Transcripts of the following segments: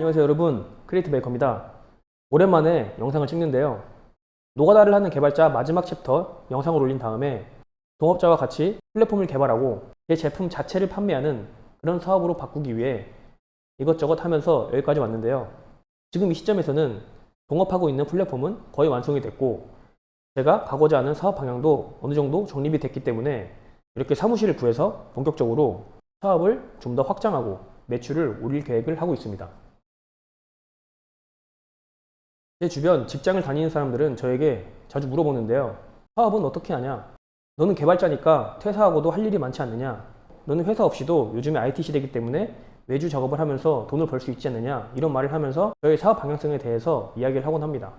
안녕하세요 여러분, 크리에이트 메이커입니다. 오랜만에 영상을 찍는데요. 노가다를 하는 개발자 마지막 챕터 영상을 올린 다음에 동업자와 같이 플랫폼을 개발하고 제 제품 자체를 판매하는 그런 사업으로 바꾸기 위해 이것저것 하면서 여기까지 왔는데요. 지금 이 시점에서는 동업하고 있는 플랫폼은 거의 완성이 됐고 제가 가고자 하는 사업 방향도 어느 정도 정립이 됐기 때문에 이렇게 사무실을 구해서 본격적으로 사업을 좀 더 확장하고 매출을 올릴 계획을 하고 있습니다. 제 주변 직장을 다니는 사람들은 저에게 자주 물어보는데요. 사업은 어떻게 하냐? 너는 개발자니까 퇴사하고도 할 일이 많지 않느냐? 너는 회사 없이도 요즘에 IT 시대이기 때문에 외주 작업을 하면서 돈을 벌 수 있지 않느냐? 이런 말을 하면서 저의 사업 방향성에 대해서 이야기를 하곤 합니다.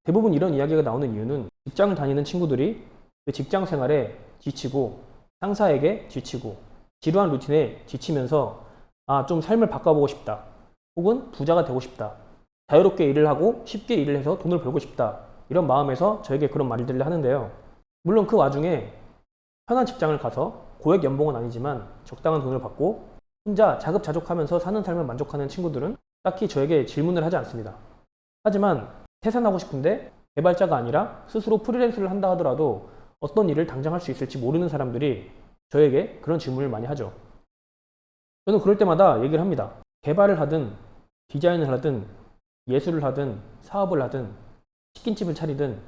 대부분 이런 이야기가 나오는 이유는 직장을 다니는 친구들이 그 직장 생활에 지치고 상사에게 지치고 지루한 루틴에 지치면서 좀 삶을 바꿔보고 싶다. 혹은 부자가 되고 싶다. 자유롭게 일을 하고 쉽게 일을 해서 돈을 벌고 싶다. 이런 마음에서 저에게 그런 말들을 하는데요. 물론 그 와중에 편한 직장을 가서 고액 연봉은 아니지만 적당한 돈을 받고 혼자 자급자족하면서 사는 삶을 만족하는 친구들은 딱히 저에게 질문을 하지 않습니다. 하지만 태산하고 싶은데 개발자가 아니라 스스로 프리랜서를 한다 하더라도 어떤 일을 당장 할 수 있을지 모르는 사람들이 저에게 그런 질문을 많이 하죠. 저는 그럴 때마다 얘기를 합니다. 개발을 하든 디자인을 하든 예술을 하든 사업을 하든 치킨집을 차리든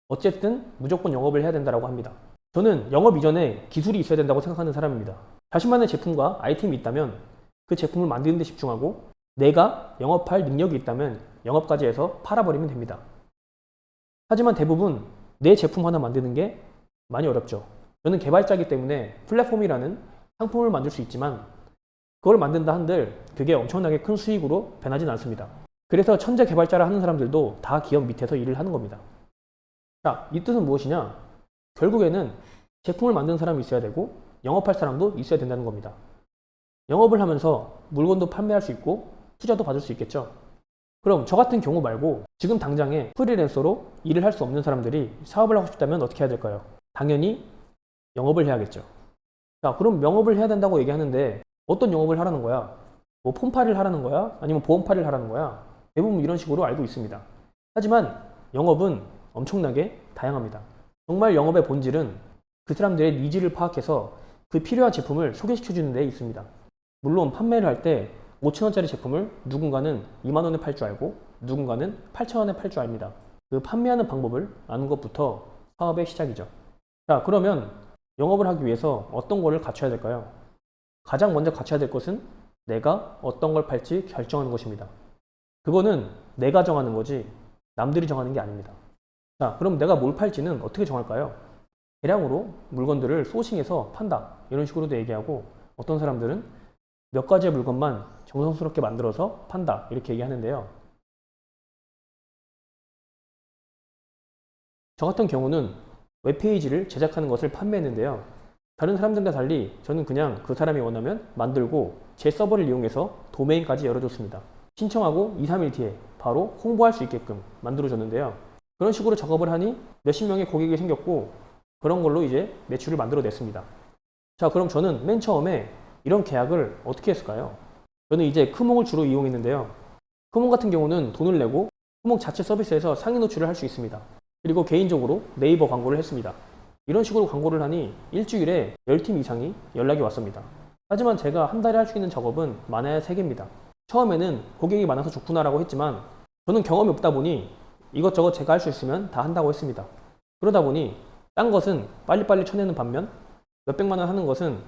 어쨌든 무조건 영업을 해야 된다고 합니다. 저는 영업 이전에 기술이 있어야 된다고 생각하는 사람입니다. 자신만의 제품과 아이템이 있다면 그 제품을 만드는 데 집중하고 내가 영업할 능력이 있다면 영업까지 해서 팔아버리면 됩니다. 하지만 대부분 내 제품 하나 만드는 게 많이 어렵죠. 저는 개발자이기 때문에 플랫폼이라는 상품을 만들 수 있지만 그걸 만든다 한들 그게 엄청나게 큰 수익으로 변하진 않습니다. 그래서 천재 개발자라 하는 사람들도 다 기업 밑에서 일을 하는 겁니다. 자, 이 뜻은 무엇이냐? 결국에는 제품을 만드는 사람이 있어야 되고 영업할 사람도 있어야 된다는 겁니다. 영업을 하면서 물건도 판매할 수 있고 투자도 받을 수 있겠죠. 그럼 저 같은 경우 말고 지금 당장에 프리랜서로 일을 할 수 없는 사람들이 사업을 하고 싶다면 어떻게 해야 될까요? 당연히 영업을 해야겠죠. 자, 그럼 영업을 해야 된다고 얘기하는데 어떤 영업을 하라는 거야? 뭐 폰팔이를 하라는 거야? 아니면 보험팔이를 하라는 거야? 대부분 이런 식으로 알고 있습니다. 하지만 영업은 엄청나게 다양합니다. 정말 영업의 본질은 그 사람들의 니즈를 파악해서 그 필요한 제품을 소개시켜주는 데 있습니다. 물론 판매를 할 때 5,000원짜리 제품을 누군가는 2만원에 팔 줄 알고 누군가는 8,000원에 팔 줄 압니다. 그 판매하는 방법을 아는 것부터 사업의 시작이죠. 자, 그러면 영업을 하기 위해서 어떤 거를 갖춰야 될까요? 가장 먼저 갖춰야 될 것은 내가 어떤 걸 팔지 결정하는 것입니다. 그거는 내가 정하는 거지 남들이 정하는 게 아닙니다. 자, 그럼 내가 뭘 팔지는 어떻게 정할까요? 대량으로 물건들을 소싱해서 판다 이런 식으로도 얘기하고 어떤 사람들은 몇 가지의 물건만 정성스럽게 만들어서 판다 이렇게 얘기하는데요. 저 같은 경우는 웹페이지를 제작하는 것을 판매했는데요. 다른 사람들과 달리 저는 그냥 그 사람이 원하면 만들고 제 서버를 이용해서 도메인까지 열어줬습니다. 신청하고 2, 3일 뒤에 바로 홍보할 수 있게끔 만들어줬는데요. 그런 식으로 작업을 하니 몇십 명의 고객이 생겼고 그런 걸로 이제 매출을 만들어냈습니다. 자, 그럼 저는 맨 처음에 이런 계약을 어떻게 했을까요? 저는 이제 크몽을 주로 이용했는데요. 크몽 같은 경우는 돈을 내고 크몽 자체 서비스에서 상위 노출을 할 수 있습니다. 그리고 개인적으로 네이버 광고를 했습니다. 이런 식으로 광고를 하니 일주일에 10팀 이상이 연락이 왔습니다. 하지만 제가 한 달에 할 수 있는 작업은 많아야 3개입니다. 처음에는 고객이 많아서 좋구나라고 했지만 저는 경험이 없다 보니 이것저것 제가 할 수 있으면 다 한다고 했습니다. 그러다 보니 딴 것은 빨리빨리 쳐내는 반면 몇백만 원 하는 것은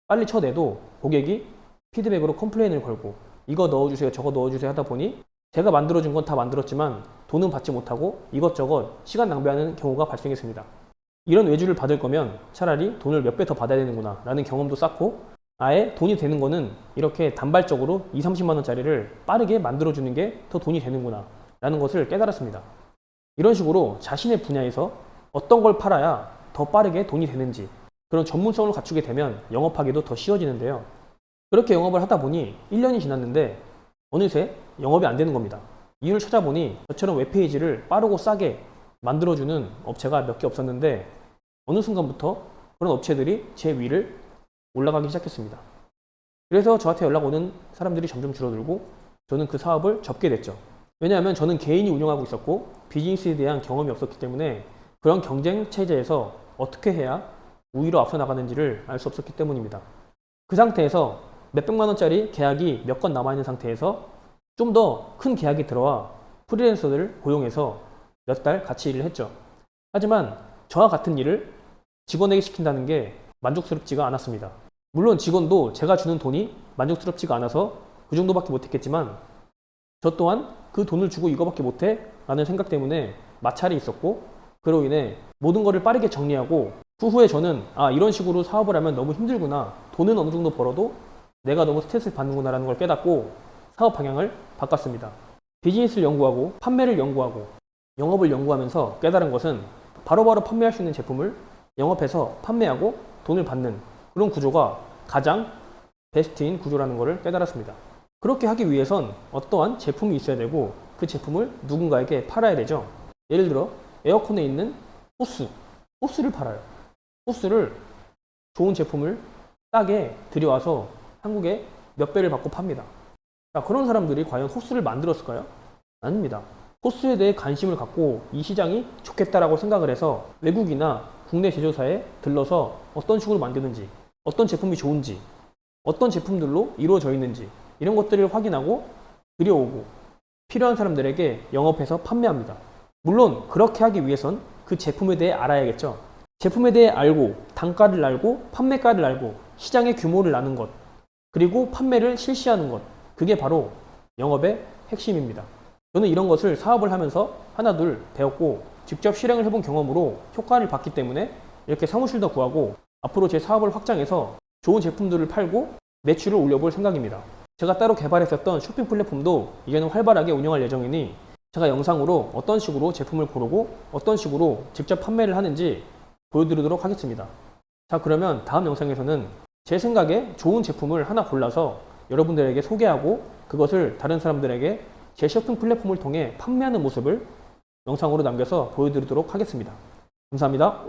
빨리 쳐내도 고객이 피드백으로 컴플레인을 걸고 이거 넣어주세요 저거 넣어주세요 하다 보니 제가 만들어준 건 다 만들었지만 돈은 받지 못하고 이것저것 시간 낭비하는 경우가 발생했습니다. 이런 외주를 받을 거면 차라리 돈을 몇 배 더 받아야 되는구나 라는 경험도 쌓고 아예 돈이 되는 거는 이렇게 단발적으로 2, 30만 원짜리를 빠르게 만들어주는 게 더 돈이 되는구나 라는 것을 깨달았습니다. 이런 식으로 자신의 분야에서 어떤 걸 팔아야 더 빠르게 돈이 되는지 그런 전문성을 갖추게 되면 영업하기도 더 쉬워지는데요. 그렇게 영업을 하다 보니 1년이 지났는데 어느새 영업이 안 되는 겁니다. 이유를 찾아보니 저처럼 웹페이지를 빠르고 싸게 만들어주는 업체가 몇 개 없었는데 어느 순간부터 그런 업체들이 제 위를 올라가기 시작했습니다. 그래서 저한테 연락 오는 사람들이 점점 줄어들고 저는 그 사업을 접게 됐죠. 왜냐하면 저는 개인이 운영하고 있었고 비즈니스에 대한 경험이 없었기 때문에 그런 경쟁 체제에서 어떻게 해야 우위로 앞서 나가는지를 알 수 없었기 때문입니다. 그 상태에서 몇백만 원짜리 계약이 몇 건 남아있는 상태에서 좀 더 큰 계약이 들어와 프리랜서들을 고용해서 몇 달 같이 일을 했죠. 하지만 저와 같은 일을 직원에게 시킨다는 게 만족스럽지가 않았습니다. 물론 직원도 제가 주는 돈이 만족스럽지가 않아서 그 정도밖에 못했겠지만 저 또한 그 돈을 주고 이거밖에 못해? 라는 생각 때문에 마찰이 있었고 그로 인해 모든 것을 빠르게 정리하고 후에 저는 이런 식으로 사업을 하면 너무 힘들구나, 돈은 어느 정도 벌어도 내가 너무 스트레스를 받는구나 라는 걸 깨닫고 사업 방향을 바꿨습니다. 비즈니스를 연구하고 판매를 연구하고 영업을 연구하면서 깨달은 것은 바로바로 판매할 수 있는 제품을 영업해서 판매하고 돈을 받는 그런 구조가 가장 베스트인 구조라는 것을 깨달았습니다. 그렇게 하기 위해선 어떠한 제품이 있어야 되고 그 제품을 누군가에게 팔아야 되죠. 예를 들어 에어컨에 있는 호스를 팔아요. 호스를 좋은 제품을 싸게 들여와서 한국에 몇 배를 받고 팝니다. 자, 그런 사람들이 과연 호스를 만들었을까요? 아닙니다. 호스에 대해 관심을 갖고 이 시장이 좋겠다라고 생각을 해서 외국이나 국내 제조사에 들러서 어떤 식으로 만드는지, 어떤 제품이 좋은지, 어떤 제품들로 이루어져 있는지 이런 것들을 확인하고 들여오고 필요한 사람들에게 영업해서 판매합니다. 물론 그렇게 하기 위해선 그 제품에 대해 알아야겠죠. 제품에 대해 알고 단가를 알고 판매가를 알고 시장의 규모를 아는 것 그리고 판매를 실시하는 것, 그게 바로 영업의 핵심입니다. 저는 이런 것을 사업을 하면서 하나둘 배웠고 직접 실행을 해본 경험으로 효과를 봤기 때문에 이렇게 사무실도 구하고 앞으로 제 사업을 확장해서 좋은 제품들을 팔고 매출을 올려볼 생각입니다. 제가 따로 개발했었던 쇼핑 플랫폼도 이제는 활발하게 운영할 예정이니 제가 영상으로 어떤 식으로 제품을 고르고 어떤 식으로 직접 판매를 하는지 보여드리도록 하겠습니다. 자, 그러면 다음 영상에서는 제 생각에 좋은 제품을 하나 골라서 여러분들에게 소개하고 그것을 다른 사람들에게 제 쇼핑 플랫폼을 통해 판매하는 모습을 영상으로 남겨서 보여드리도록 하겠습니다. 감사합니다.